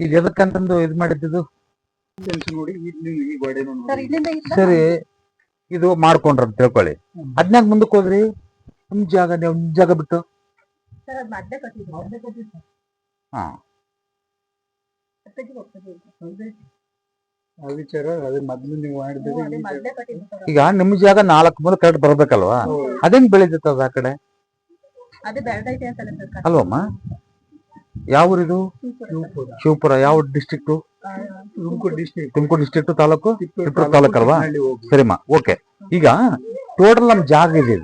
ಈಗ ಎದಕ್ಕಂತಂದು ಇದ್ ಮಾಡಿದ್ದು ನೋಡಿ ಸರಿ, ಇದು ಮಾಡ್ಕೊಂಡ್ರ ಅಂತ ತಿಳ್ಕೊಳ್ಳಿ. ಅದ್ನಾಗ ಮುಂದಕ್ಕೆ ಹೋದ್ರಿ ನಿಮ್ ಜಾಗ ಬಿಟ್ಟು. ಹಾ, ಈಗ ನಿಮ್ ಜಾಗ 4 ಮೂಲ ಕರೆಕ್ಟ್ ಬರ್ಬೇಕಲ್ವಾ? ಅದೇನ್ ಬೆಳಿತದ ಆ ಕಡೆ ಅಲ್ವಮ್ಮ? ಯಾವ ಊರಿದು? ಶಿವಪುರ. ಯಾವ ಡಿಸ್ಟ್ರಿಕ್ಟ್? ತುಮಕೂರು ಡಿಸ್ಟ್ರಿಕ್ಟ್. ತಾಲೂಕು ತಿಪ್ಪೂರು ತಾಲೂಕು ಅಲ್ವಾ? ಸರಿಮಾ, ಓಕೆ. ಈಗ ಟೋಟಲ್ ನಮ್ ಜಾಗ ಇದೆ,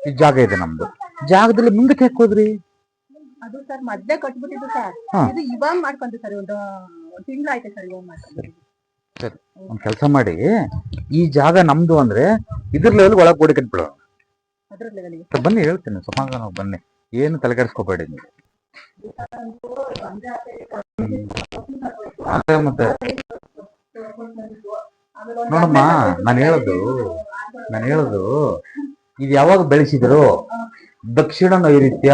ಈ ಜಾಗ ಇದೆ ನಮ್ದು. ಜಾಗದಲ್ಲಿ ಮುಂದಕ್ಕೆ ಯಾಕೆ ಹೋದ್ರಿ? ಅದು ಸರ್ ಮದ್ದೆ ಕಟ್ಬಿಟ್ಟಿದ್ದು ಸರ್. ಇದು ಇವಾಗ ಮಾಡ್ಕೊಂಡ್ರಿ ಸರ್, ಒಂದು ತಿಂಗಳಾಯ್ತು ಸರ್ ಇವಾಗ ಮಾಡ್ಕೊಂಡು. ಸರಿ, ಒಂದ್ ಕೆಲಸ ಮಾಡಿ, ಈ ಜಾಗ ನಮ್ದು ಅಂದ್ರೆ ಇದ್ರ ಲೆವೆಲ್ ಒಳಗೆ ಗೋಡೆ ಕಟ್ಬಿಡೋಣ. ಬನ್ನಿ, ಹೇಳ್ತೇನೆ, ಸಮಾಧಾನ ಬನ್ನಿ, ಏನು ತಲೆಕೆಡಿಸ್ಕೋಬೇಡಿ ನೀವು. ಮತ್ತೆ ನೋಡಮ್ಮ, ನಾನು ಹೇಳೋದು ಇದು ಯಾವಾಗ ಬೆಳೆಸಿದ್ರು? ದಕ್ಷಿಣ ನೈಋತ್ಯ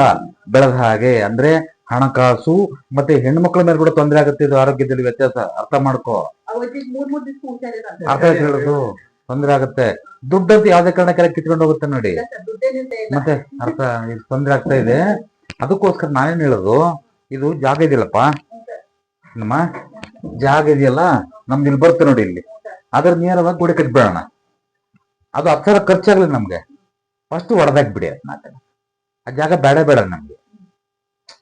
ಬೆಳೆದ ಹಾಗೆ, ಅಂದ್ರೆ ಹಣಕಾಸು ಮತ್ತೆ ಹೆಣ್ಮಕ್ಳ ಮೇಲೆ ಕೂಡ ತೊಂದರೆ ಆಗುತ್ತೆ. ಇದು ಆರೋಗ್ಯದಲ್ಲಿ ವ್ಯತ್ಯಾಸ ಅರ್ಥ ಮಾಡ್ಕೋ. ಅರ್ಥ ಹೇಳುದು ತೊಂದರೆ ಆಗುತ್ತೆ. ದುಡ್ಡಂತ ಯಾವ್ದೇ ಕಾರಣಕ್ಕೆಲ್ಲ ಕಿತ್ಕೊಂಡು ಹೋಗುತ್ತೆ ನೋಡಿ. ಮತ್ತೆ ಅರ್ಥ ತೊಂದರೆ ಆಗ್ತಾ ಇದೆ. ಅದಕ್ಕೋಸ್ಕರ ನಾನೇನ್ ಹೇಳೋದು, ಇದು ಜಾಗ ಇದೆಯಲ್ಲಪ್ಪ, ನಮ್ಮ ಜಾಗ ಇದೆಯಲ್ಲ ನಮ್ದು, ಇಲ್ಲಿ ಬರುತ್ತೆ ನೋಡಿ, ಇಲ್ಲಿ ಅದ್ರ ನೇರವಾಗಿ ಗೋಡೆ ಕಟ್ಬಿಡೋಣ. ಅದು 10,000 ಖರ್ಚಾಗ್ಲಿ ನಮ್ಗೆ. ಫಸ್ಟ್ ಹೊಡೆದಾಕ್ಬಿಡಿ ಅದನ್ನ. ಆ ಜಾಗ ಬೇಡ ನಮ್ಗೆ.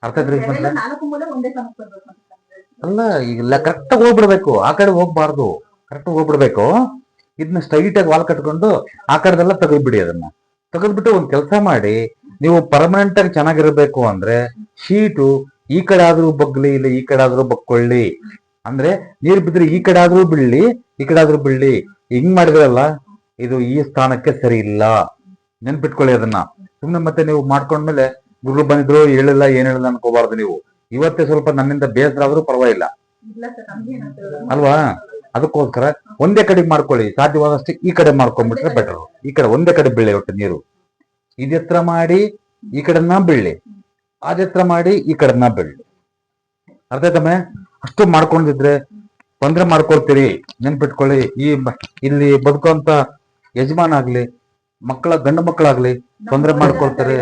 ಅರ್ಥ ಆಯ್ತು? ಅಲ್ಲ, ಈಗ ಕರೆಕ್ಟಾಗಿ ಹೋಗ್ಬಿಡ್ಬೇಕು, ಆ ಕಡೆ ಹೋಗ್ಬಾರ್ದು, ಕರೆಕ್ಟಾಗಿ ಹೋಗ್ಬಿಡ್ಬೇಕು. ಇದನ್ನ ಸ್ಟ್ರೈಟ್ ಆಗಿ ವಾಲ್ ಕಟ್ಕೊಂಡು ಆ ಕಡೆದೆಲ್ಲ ತೆಗೆದ್ಬಿಡಿ. ಅದನ್ನ ತೆಗೆದ್ಬಿಟ್ಟು ಒಂದ್ ಕೆಲಸ ಮಾಡಿ, ನೀವು ಪರ್ಮನೆಂಟ್ ಆಗಿ ಚೆನ್ನಾಗಿರ್ಬೇಕು ಅಂದ್ರೆ ಶೀಟು ಈ ಕಡೆ ಆದ್ರೂ ಬಗ್ಲಿ, ಇಲ್ಲ ಈ ಕಡೆ ಆದ್ರೂ ಬಕ್ಕೊಳ್ಳಿ. ಅಂದ್ರೆ ನೀರ್ ಬಿದ್ರೆ ಈ ಕಡೆ ಆದ್ರೂ ಬೀಳ್ಲಿ, ಈ ಕಡೆ ಆದ್ರೂ ಬೀಳ್ಲಿ. ಹಿಂಗ್ ಮಾಡಿದ್ರಲ್ಲ, ಇದು ಈ ಸ್ಥಾನಕ್ಕೆ ಸರಿ ಇಲ್ಲ. ನೆನ್ಪಿಟ್ಕೊಳ್ಳಿ ಅದನ್ನ. ಸುಮ್ನೆ ಮತ್ತೆ ನೀವು ಮಾಡ್ಕೊಂಡ್ಮೇಲೆ ಗುರು ಬಂದಿದ್ರು ಹೇಳಿಲ್ಲ, ಏನ್ ಹೇಳಿಲ್ಲ ಅನ್ಕೋಬಾರ್ದು ನೀವು. ಇವತ್ತೇ ಸ್ವಲ್ಪ ನನ್ನಿಂದ ಬೇಸರ ಆದ್ರೂ ಪರವಾಗಿಲ್ಲ ಅಲ್ವಾ? ಅದಕ್ಕೋಸ್ಕರ ಒಂದೇ ಕಡೆಗೆ ಮಾಡ್ಕೊಳ್ಳಿ. ಸಾಧ್ಯವಾದಷ್ಟು ಈ ಕಡೆ ಮಾಡ್ಕೊಂಡ್ಬಿಟ್ರೆ ಬೆಟರ್. ಈ ಕಡೆ ಒಂದೇ ಕಡೆ ಬೀಳಿ ಒಟ್ಟು ನೀರು. ಇದೆತ್ರ ಮಾಡಿ ಈ ಕಡೆನ ಬೀಳಿ, ಅದೆತ್ರ ಮಾಡಿ ಈ ಕಡೆನ ಬೀಳಿ. ಅರ್ಥ ಆಯ್ತಮ್ಮೆ? ಅಷ್ಟು ಮಾಡ್ಕೊಂಡಿದ್ರೆ ತೊಂದ್ರೆ ಮಾಡ್ಕೊಳ್ತೀರಿ. ನೆನ್ಪಿಟ್ಕೊಳ್ಳಿ, ಇಲ್ಲಿ ಬದುಕುವಂತ ಯಜಮಾನ ಆಗ್ಲಿ, ಗಂಡು ಮಕ್ಕಳಾಗ್ಲಿ ತೊಂದ್ರೆ ಮಾಡ್ಕೊಳ್ತಾರೆ.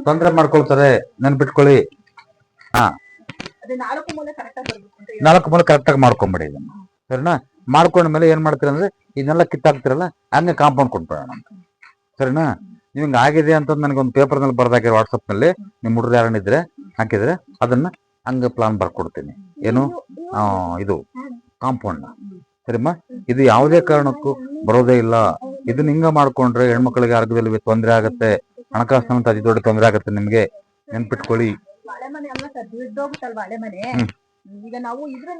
ತೊಂದ್ರೆ ಮಾಡ್ಕೊಳ್ತಾರೆ, ನೆನ್ಪಿಟ್ಕೊಳ್ಳಿ. 4 ಮೂಲೆ ಕರೆಕ್ಟಾಗಿ ಮಾಡ್ಕೊಂಬಿಡಿ ಇದನ್ನ, ಸರಿನಾ? ಮಾಡ್ಕೊಂಡ್ಮೇಲೆ ಏನ್ ಮಾಡ್ತೀರ ಅಂದ್ರೆ, ಇದನ್ನೆಲ್ಲ ಕಿತ್ತಾಕ್ತಿರಲ್ಲ, ಹಂಗೆ ಕಾಂಪೌಂಡ್ ಕೊಟ್ಬಿಡೋಣ, ಸರಿನಾ? ನೀವು ಹಿಂಗ ಆಗಿದೆ ಅಂತ ನನಗೊಂದು ಪೇಪರ್ ನಲ್ಲಿ ಬರ್ದಾಕಿರೋ ವಾಟ್ಸಪ್ ನಲ್ಲಿ, ನಿಮ್ ಹುಡುಗ ಯಾರನ್ನಿದ್ರೆ ಹಾಕಿದ್ರೆ ಅದನ್ನ ಹಂಗ ಪ್ಲಾನ್ ಬರ್ಕೊಡ್ತೀನಿ. ಏನು ಇದು ಕಾಂಪೌಂಡ್, ಸರಿಮ್ಮ? ಇದು ಯಾವುದೇ ಕಾರಣಕ್ಕೂ ಬರೋದೇ ಇಲ್ಲ. ಇದನ್ನ ಹಿಂಗ ಮಾಡ್ಕೊಂಡ್ರೆ ಹೆಣ್ಮಕ್ಳಿಗೆ ಆರೋಗ್ಯದಲ್ಲಿ ತೊಂದರೆ ಆಗತ್ತೆ, ಹಣಕಾಸಿನಂತ ಅತಿ ದೊಡ್ಡ ತೊಂದರೆ ಆಗತ್ತೆ ನಿಮ್ಗೆ. ನೆನ್ಪಿಟ್ಕೊಳ್ಳಿ.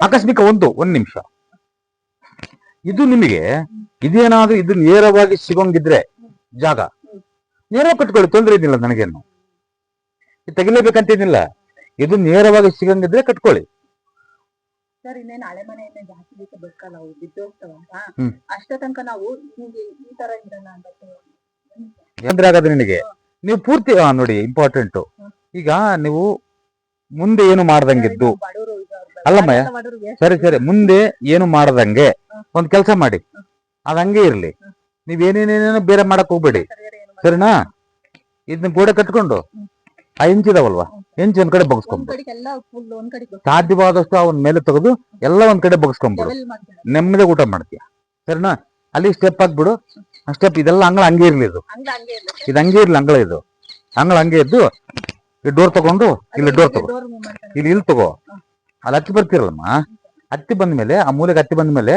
ಆಕಸ್ಮಿಕ ಒಂದ್ ನಿಮಿಷ, ಇದು ನಿಮಗೆ ಇದೇನಾದ್ರೂ ಇದು ನೇರವಾಗಿ ಸಿಗೋಂಗಿದ್ರೆ ಜಾಗ ನೇರವಾಗಿ ಕಟ್ಕೊಳ್ಳಿ, ತೊಂದರೆ ಏನಿಲ್ಲ. ನನಗೇನು ತೆಗಿಲೇಬೇಕಂತೇನಿಲ್ಲ. ಇದು ನೇರವಾಗಿ ಸಿಗಂಗಿದ್ರೆ ಕಟ್ಕೊಳ್ಳಿ. ಸರ್, ಇನ್ನೇನು ಹಳೆ ಮನೆಯನ್ನ ಜಾಸ್ತಿ ದಿವಸ ಬದುಕಲ್ಲ, ನಾವು ಬಿದ್ದು ಹೋಗ್ತಾವಂತ. ಅಷ್ಟ ತನಕ ನಾವು ಈ ತರ ಇರೋಣ ಅಂತ ತೊಂದ್ರೆ ಆಗದೆ ನಿನಗೆ. ನೀವು ಪೂರ್ತಿ ನೋಡಿ, ಇಂಪಾರ್ಟೆಂಟ್. ಈಗ ನೀವು ಮುಂದೆ ಏನು ಮಾಡ್ದಂಗಿದ್ದು ಅಲ್ಲಮ್ಮ, ಸರಿ, ಮುಂದೆ ಏನು ಮಾಡ್ದಂಗೆ ಒಂದ್ ಕೆಲಸ ಮಾಡಿ, ಅದ್ ಹಂಗೆ ಇರ್ಲಿ. ನೀವೇನೇನೇನೇನೋ ಬೇರೆ ಮಾಡಕ್ ಹೋಗ್ಬೇಡಿ, ಸರಿನಾ? ಇದನ್ನ ಗೋಡೆ ಕಟ್ಕೊಂಡು ಆ ಹೆಂಚಿದಾವಲ್ವಾ, ಹೆಂಚು ಒಂದ್ ಕಡೆ ಬಗ್ಸ್ಕೊಂಡ್ಬಿಡು. ಸಾಧ್ಯವಾದಷ್ಟು ಅವನ್ ಮೇಲೆ ತೆಗೆದು ಎಲ್ಲ ಒಂದ್ ಕಡೆ ಬಗ್ಸ್ಕೊಂಡ್ಬಿಡು. ನೆಮ್ಮದಿ ಊಟ ಮಾಡ್ತೀಯ, ಸರಿನಾ? ಅಲ್ಲಿ ಸ್ಟೆಪ್ ಹಾಕ್ಬಿಡು. ಸ್ಟೆಪ್ ಇದೆಲ್ಲ ಅಂಗಳ ಹಂಗೆ ಇರ್ಲಿ. ಇದು ಹಂಗೆ ಇರ್ಲಿ, ಅಂಗಳ ಇದು ಅಂಗಳ ಹಂಗೆ ಇದ್ದು, ಈ ಡೋರ್ ತಗೊಂಡು ಇಲ್ಲಿ ಡೋರ್ ತಗೋ, ಇಲ್ಲಿ ತಗೋ. ಅಲ್ಲಿ ಹತ್ತಿ ಬರ್ತಿರಲ್ಲಮ್ಮ, ಹತ್ತಿ ಬಂದ್ಮೇಲೆ ಆ ಮೂಲೆಗೆ ಹತ್ತಿ ಬಂದ್ಮೇಲೆ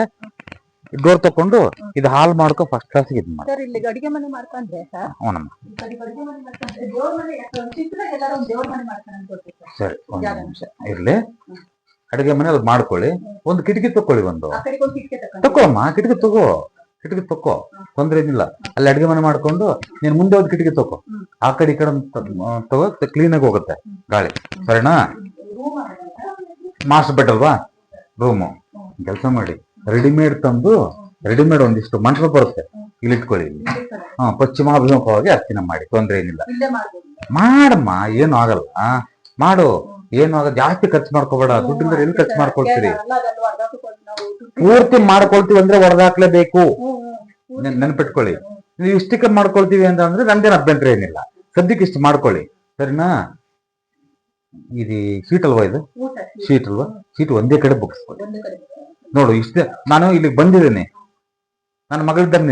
ಡೋರ್ ತಕೊಂಡು ಇದು ಹಾಲ್ ಮಾಡ್ಕೊ, ಫಸ್ಟ್ ಕ್ಲಾಸ್ ಇದು ಮಾಡಿ. ಸರಿ, ಒಂದ್ ನಿಮಿಷ ಇರ್ಲಿ. ಅಡಿಗೆ ಮನೆ ಅದು ಮಾಡ್ಕೊಳ್ಳಿ. ಒಂದು ಕಿಟಕಿ ತಕೊಳ್ಳಿ, ಒಂದು ತಗೋಮ್ಮ, ಕಿಟಕಿ ತಗೋ, ತೊಂದ್ರೆ ಏನಿಲ್ಲ. ಅಲ್ಲಿ ಅಡಿಗೆ ಮನೆ ಮಾಡ್ಕೊಂಡು ನೀನ್ ಮುಂದೆ ಒಂದು ಕಿಟಕಿ ತಗೋ, ಆ ಕಡೆ ಈ ಕಡೆ ತಗೋ, ಕ್ಲೀನ್ ಆಗಿ ಹೋಗುತ್ತೆ ಗಾಳಿ, ಸರಿನಾ? ಮಾಸ್ಟರ್ ಬೆಡ್ ಅಲ್ವಾ ರೂಮು. ಕೆಲಸ ಮಾಡಿ, ರೆಡಿಮೇಡ್ ತಂದು, ರೆಡಿಮೇಡ್ ಒಂದಿಷ್ಟು ಮಂಟಪ ಬರುತ್ತೆ, ಇಲ್ಲಿ ಇಟ್ಕೊಳ್ಳಿ ಇಲ್ಲಿ. ಪಶ್ಚಿಮಾಭಿಮುಖವಾಗಿ ಅರ್ಚನೆ ಮಾಡಿ, ತೊಂದ್ರೆ ಏನಿಲ್ಲ. ಇಲ್ಲೇ ಮಾಡ್ಬೋದು. ಮಾಡಮ್ಮ, ಏನು ಆಗಲ್ಲ. ಮಾಡು, ಏನು ಆಗಲ್ಲ. ಜಾಸ್ತಿ ಖರ್ಚು ಮಾಡ್ಕೋಬೇಡ. ದುಡ್ಡಿಂದ ಎಲ್ಲಿ ಖರ್ಚು ಮಾಡ್ಕೊಳ್ತೀರಿ? ಅಲ್ಲ, ಅದೆಲ್ಲ ಹೊರ್ದಾಕ್ಬೇಕು ನಾವು ದುಡ್ಡು. ಪೂರ್ತಿ ಮಾಡ್ಕೊಳ್ತೀವಿ ಅಂದ್ರೆ ಹೊಡೆದಾಕ್ಲೇಬೇಕು. ಹ್ಮ್. ನೆನ್ಪಿಟ್ಕೊಳ್ಳಿ. ನೀವು ಇಷ್ಟಕ್ಕೆ ಮಾಡ್ಕೊಳ್ತೀವಿ ಅಂತ ಅಂದ್ರೆ ನಂದೇನು ಅಭ್ಯಂತರ ಏನಿಲ್ಲ. ಸದ್ಯಕ್ಕೆ ಇಷ್ಟು ಮಾಡ್ಕೊಳ್ಳಿ, ಸರಿನಾ? ಇದು ಶೀಟ್ ಅಲ್ವಾ? ಇದು ಊಟ ಶೀಟ್ ಅಲ್ವಾ? ಶೀಟ್ ಒಂದೇ ಕಡೆ ಬುಕ್ಸ್ಕೊಳ್ಳಿ. ಒಂದು ಕಡೆ. ನೋಡು, ಇಷ್ಟೇ. ನಾನು ಇಲ್ಲಿಗೆ ಬಂದಿದ್ದೀನಿ, ನನ್ನ ಮಗಳಿದ್ದಾಗ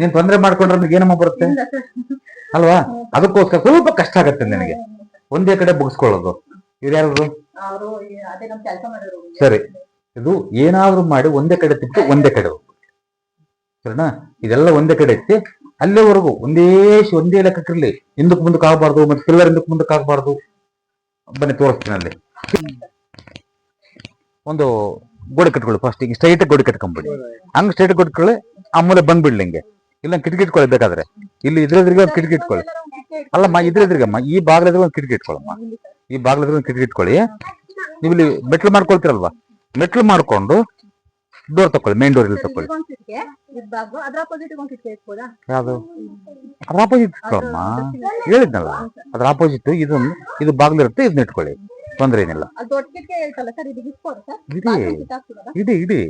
ನೀನು ತೊಂದರೆ ಮಾಡ್ಕೊಂಡ್ರೆ ನನಗೆ ಏನಮ್ಮ ಬರುತ್ತೆ ಇಲ್ಲ ಸರ್. ಅಲ್ವಾ? ಅದಕ್ಕೋಸ್ಕರ ಸ್ವಲ್ಪ ಕಷ್ಟ ಆಗತ್ತೆ ನನಗೆ ಒಂದೇ ಕಡೆ ಬುಗಿಸ್ಕೊಳ್ಳೋದು. ಇವ್ರು ಯಾರು? ಅವರು ಅದೇ ನಮ್ ಕೆಲಸ ಮಾಡೋರು. ಸರಿ, ಇದು ಏನಾದ್ರೂ ಮಾಡಿ ಒಂದೇ ಕಡೆ ತಿಟ್ಟು ಒಂದೇ ಕಡೆ ಹೋಗ್ಬೇಕು, ಸರಿನಾ? ಇದೆಲ್ಲ ಒಂದೇ ಕಡೆ ಎತ್ತಿ ಅಲ್ಲಿವರೆಗೂ ಒಂದೇ ಲೆಕ್ಕಕ್ಕಿರ್ಲಿ. ಹಿಂದಕ್ಕೆ ಮುಂದಕ್ಕೆ ಆಗಬಾರ್ದು, ಮತ್ತೆ ಪಿಲ್ಲರ್ ಹಿಂದಕ್ಕೆ ಮುಂದಕ್ಕೆ ಆಗಬಾರ್ದು. ಬನ್ನಿ ತೋರಿಸ್ತೀನಿ. ಅಲ್ಲಿ ಒಂದು ಗೋಡೆ ಕಟ್ಕೊಳ್ಳಿ. ಫಸ್ಟ್ ಈಗ ಸ್ಟ್ರೈಟ್ ಗೋಡೆ ಕಟ್ಕೊಂಡ್ಬಿಡಿ. ಹಂಗ್ ಸ್ಟ್ರೈಟ್ ಗೋಡೆ ಆ ಮೂಲೆ ಬಂದ್ಬಿಡ್ಲಿ. ಹಿಂಗೆ ಇಲ್ಲ ಕಿಟಕಿ ಇಟ್ಕೊಳ್ಳಿ ಬೇಕಾದ್ರೆ. ಇಲ್ಲಿ ಇದ್ರೆದ್ರಿಗೆ ಒಂದು ಕಿಟಕಿ ಇಟ್ಕೊಳ್ಳಿ. ಅಲ್ಲಮ್ಮ, ಇದ್ರೆದ್ರಿಗಮ್ಮ ಈ ಬಾಗ್ಲದ್ರಿಗೆ ಒಂದು ಕಿಟಕಿ ಇಟ್ಕೊಳ್ಳಮ್ಮ. ಈ ಬಾಗ್ಲದ್ರಿಗೆ ಒಂದು ಕಿಟಕಿ ಇಟ್ಕೊಳ್ಳಿ. ನೀವು ಇಲ್ಲಿ ಮೆಟ್ಲು ಮಾಡ್ಕೊಳ್ತೀರಲ್ವಾ? ಮೆಟ್ಲು ಮಾಡ್ಕೊಂಡು ಡೋರ್ ತಕೊಳ್ಳಿ. ಮೇನ್ ಡೋರ್ ಇಲ್ಲಿ ತಕೊಳ್ಳಿ. ಅದ್ರ ಅಪೋಸಿಟ್ ಇಟ್ಬೋದಾ? ಯಾವ್ದು? ಅದ್ರ ಆಪೋಸಿಟ್ ಇಟ್ಕೊಳ್ಳಮ್ಮ. ಹೇಳಿದ್ನಲ್ಲ, ಅದ್ರ ಆಪೋಸಿಟ್ ಇದು ಬಾಗ್ಲಿರುತ್ತೆ. ಇದನ್ನ ಇಟ್ಕೊಳ್ಳಿ, ತೊಂದ್ರೆ ಏನಿಲ್ಲ. ಇಡಿ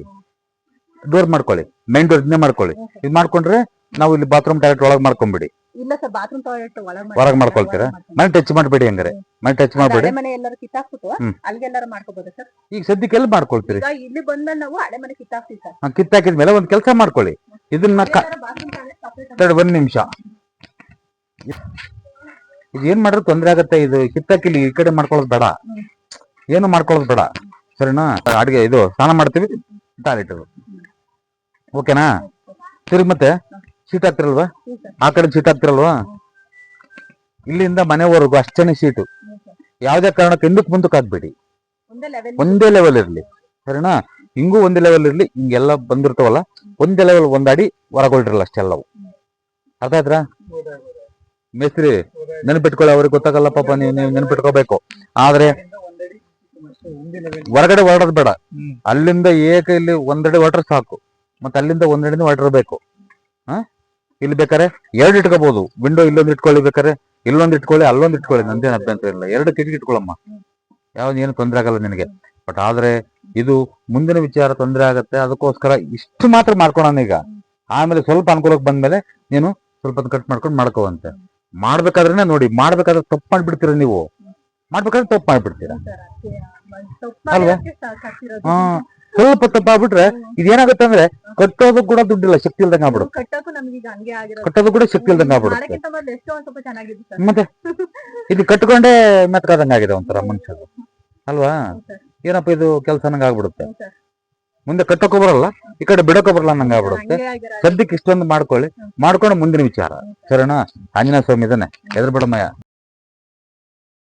ಡೋರ್ ಮಾಡ್ಕೊಳ್ಳಿ. ಮೇನ್ ಡೋರ್ ಇದನ್ನೇ ಮಾಡ್ಕೊಳ್ಳಿ. ಇದು ಮಾಡ್ಕೊಂಡ್ರೆ ನಾವು ಇಲ್ಲಿ ಬಾತ್ರೂಮ್ ಟಾಯ್ಲೆಟ್ ಒಳಗೆ ಮಾಡ್ಕೊಂಡ್ಬಿಡಿ. ಇಲ್ಲ ಸರ್, ಬಾತ್ರೂಮ್ ಟಾಯ್ಲೆಟ್ ಹೊರಗೆ ಮಾಡ್ಕೊಳ್ತೀರಾ? ಮನೆ ಟಚ್ ಮಾಡಬೇಡಿ. ಹಂಗಾರೆ ಮನೆ ಟಚ್ ಮಾಡಬೇಡಿ. ಮನೆ ಎಲ್ಲರೂ ಕಿತ್ತಾಕ್ಬಿಟ್ಟು ಅಲ್ಲಿಗೆಲ್ಲಾರು ಮಾಡ್ಕೋಬಹುದು ಸರ್. ಈಗ ಸದ್ಯಕ್ಕೆ ಎಲ್ಲಿ ಮಾಡ್ಕೊಳ್ತೀರಿ? ಈಗ ಇಲ್ಲಿ ಬಂದ್ಮೇಲೆ ನಾವು ಹಳೆ ಮನೆ ಕಿತ್ತಾಕ್ತೀವಿ ಸರ್. ಕಿತ್ತಾಕಿದ್ಮೇಲೆ ಒಂದ್ ಕೆಲಸ ಮಾಡ್ಕೊಳ್ಳಿ. ಇದನ್ನ ಒಂದ್ ನಿಮಿಷ. ಇದು ಏನ್ ಮಾಡಿದ್ರೆ ತೊಂದ್ರೆ ಆಗತ್ತೆ. ಇದು ಕಿತ್ತಾಕಿಲಿ ಈ ಕಡೆ ಮಾಡ್ಕೊಳ್ಳೋದು ಬೇಡ, ಏನು ಮಾಡ್ಕೊಳ್ಳೋದು ಬೇಡ, ಸರಿನಾ? ಅಡಿಗೆ ಇದು ಸ್ನಾನ ಮಾಡ್ತೀವಿ, ಟಾಯ್ಲೆಟ್. ಓಕೆನಾ? ತಿರುಗಿ ಮತ್ತೆ ಶೀಟ್ ಹಾಕ್ತಿರಲ್ವಾ? ಆ ಕಡೆ ಶೀಟ್ ಹಾಕ್ತಿರಲ್ವಾ? ಇಲ್ಲಿಂದ ಮನೆವರೆಗೂ ಅಷ್ಟೇ ಶೀಟು. ಯಾವ್ದೇ ಕಾರಣಕ್ಕೆ ಹಿಂದಕ್ಕೆ ಮುಂದಕ್ಕೆ ಹಾಕ್ಬೇಡಿ. ಒಂದೇ ಲೆವೆಲ್ ಇರ್ಲಿ, ಸರಿನಾ? ಹಿಂಗೂ ಒಂದೇ ಲೆವೆಲ್ ಇರ್ಲಿ. ಹಿಂಗೆಲ್ಲ ಬಂದಿರ್ತಾವಲ್ಲ, ಒಂದೇ ಲೆವೆಲ್ ಒಂದಡಿ ಹೊರಗೊಳ್ರಿಲ್ಲ ಅಷ್ಟೆಲ್ಲವು. ಅರ್ಥ ಆಯ್ತಾ? ಮೇಸ್ತ್ರಿ ನೆನಪಿಟ್ಕೊಳ್ಳಿ. ಅವ್ರಿಗೆ ಗೊತ್ತಾಗಲ್ಲ ಪಾಪ, ನೀವು ನೆನಪಿಟ್ಕೋಬೇಕು. ಆದ್ರೆ ಹೊರಗಡೆ ಹೊರಡೋದು ಬೇಡ. ಅಲ್ಲಿಂದ ಇಲ್ಲಿ ಒಂದಡಿ ಹೊರಟ್ರೆ ಸಾಕು. ಮತ್ತೆ ಅಲ್ಲಿಂದ ಒಂದಡಿನ ಹೊರಟಿರ್ಬೇಕು. ಇಲ್ಲಿ ಬೇಕಾರೆ ಎರಡು ಇಟ್ಕೋಬಹುದು. ವಿಂಡೋ ಇಲ್ಲೊಂದು ಇಟ್ಕೊಳ್ಳಿ, ಬೇಕಾರೆ ಇಲ್ಲೊಂದು ಇಟ್ಕೊಳ್ಳಿ, ಅಲ್ಲೊಂದು ಇಟ್ಕೊಳ್ಳಿ. ನಂದೇನು ಅಭ್ಯಂತರ ಇಲ್ಲ. ಎರಡು ಕಿಟಕಿ ಇಟ್ಕೊಳ್ಳಮ್ಮ, ಯಾವ್ದು ಏನು ತೊಂದರೆ ಆಗಲ್ಲ ನಿನಗೆ. ಬಟ್ ಆದ್ರೆ ಇದು ಮುಂದಿನ ವಿಚಾರ ತೊಂದರೆ ಆಗತ್ತೆ. ಅದಕ್ಕೋಸ್ಕರ ಇಷ್ಟು ಮಾತ್ರ ಮಾಡ್ಕೊಳೋಣ ಈಗ. ಆಮೇಲೆ ಸ್ವಲ್ಪ ಅನುಕೂಲಕ್ಕೆ ಬಂದ್ಮೇಲೆ ನೀನು ಸ್ವಲ್ಪ ಕಟ್ ಮಾಡ್ಕೊಂಡು ಮಾಡ್ಕೋವಂತೆ. ಮಾಡ್ಬೇಕಾದ್ರೆ ನೋಡಿ, ಮಾಡ್ಬೇಕಾದ್ರೆ ತಪ್ಪು ಮಾಡ್ಬಿಡ್ತೀರ ನೀವು. ಮಾಡ್ಬೇಕಾದ್ರೆ ತಪ್ಪು ಮಾಡ್ಬಿಡ್ತೀರಾ ಅಲ್ವಾ? ಸ್ವಲ್ಪ ತಪ್ಪಾಗ್ಬಿಟ್ರೆ ಇದೇನಾಗುತ್ತೆ ಅಂದ್ರೆ ಕಟ್ಟೋದು ಕೂಡ ದುಡ್ಡಿಲ್ಲ, ಶಕ್ತಿ ಇಲ್ದಂಗ ಆಗ್ಬಿಡುತ್ತೆ. ಕಟ್ಟೋದು ಕೂಡ ಶಕ್ತಿ ಇಲ್ದಂಗ ಆಗ್ಬಿಡುತ್ತೆ. ಮತ್ತೆ ಇದು ಕಟ್ಕೊಂಡೇ ಮೆತ್ಕಾದಂಗ ಆಗಿದೆ ಒಂಥರ ಮನುಷ್ಯರು, ಅಲ್ವಾ? ಏನಪ್ಪ ಇದು ಕೆಲಸ ನಂಗೆ ಆಗ್ಬಿಡುತ್ತೆ. ಮುಂದೆ ಕಟ್ಟೋಕೋ ಬರಲ್ಲ, ಈ ಕಡೆ ಬಿಡೋಕೋ ಬರಲ್ಲ ನಂಗೆ ಆಗ್ಬಿಡುತ್ತೆ. ಸದ್ಯಕ್ಕೆ ಇಷ್ಟೊಂದು ಮಾಡ್ಕೊಳ್ಳಿ. ಮಾಡ್ಕೊಂಡು ಮುಂದಿನ ವಿಚಾರ, ಸರಿನಾ? ಆಂಜನೇಯ ಸ್ವಾಮಿ ಇದಾನೆ, ಎದುರು ಬಿಡಮಯ್ಯ.